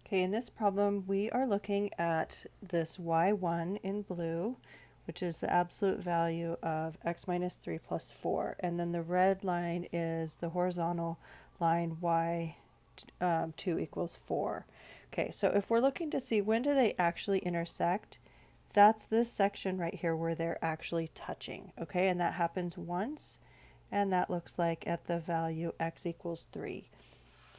Okay, in this problem, we are looking at this y1 in blue, which is the absolute value of x minus 3 plus 4. And then the red line is the horizontal line y2 equals 4. Okay, so if we're looking to see when do they actually intersect, that's this section right here where they're actually touching. Okay, and that happens once, and that looks like at the value x equals 3.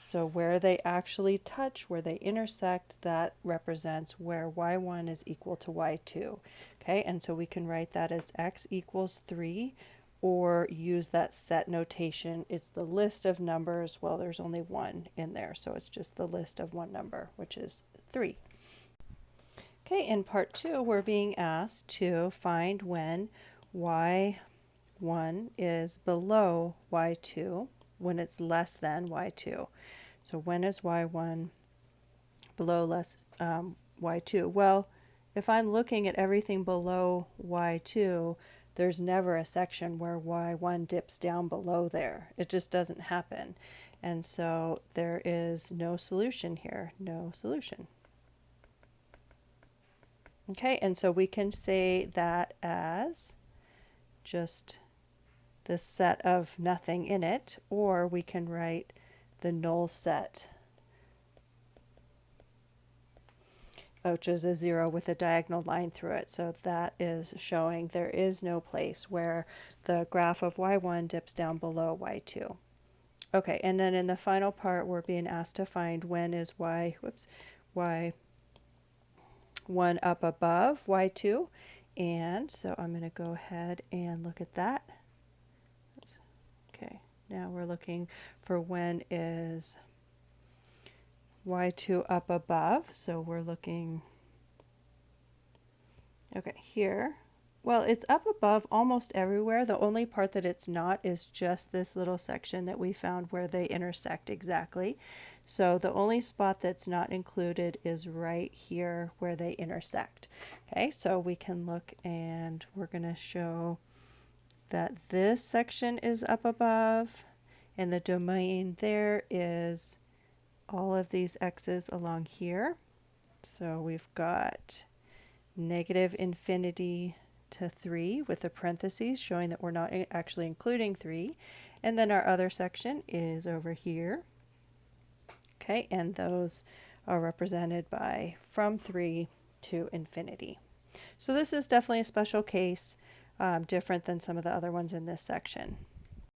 So where they actually touch, where they intersect, that represents where y1 is equal to y2. Okay, and so we can write that as x equals 3, or use that set notation. It's the list of numbers. Well, there's only one in there, so it's just the list of one number, which is 3. Okay, in part 2, we're being asked to find when y1 is below y2, when it's less than y2. So when is y1 below y2? Well, if I'm looking at everything below y2, there's never a section where y1 dips down below there. It just doesn't happen. And so there is no solution here, no solution. Okay, and so we can say that as just the set of nothing in it, or we can write the null set, which is a 0 with a diagonal line through it. So that is showing there is no place where the graph of y1 dips down below y2. Okay, and then in the final part, we're being asked to find when is y1 up above y2. And so I'm going to go ahead and look at that. Okay, now we're looking for when is y2 up above. So we're looking, okay, here. Well, it's up above almost everywhere. The only part that it's not is just this little section that we found where they intersect exactly. So the only spot that's not included is right here where they intersect. Okay, so we can look, and we're going to show that this section is up above, and the domain there is all of these x's along here. So we've got negative infinity to 3 with the parentheses showing that we're not actually including 3. And then our other section is over here. Okay, and those are represented by from 3 to infinity. So this is definitely a special case, different than some of the other ones in this section.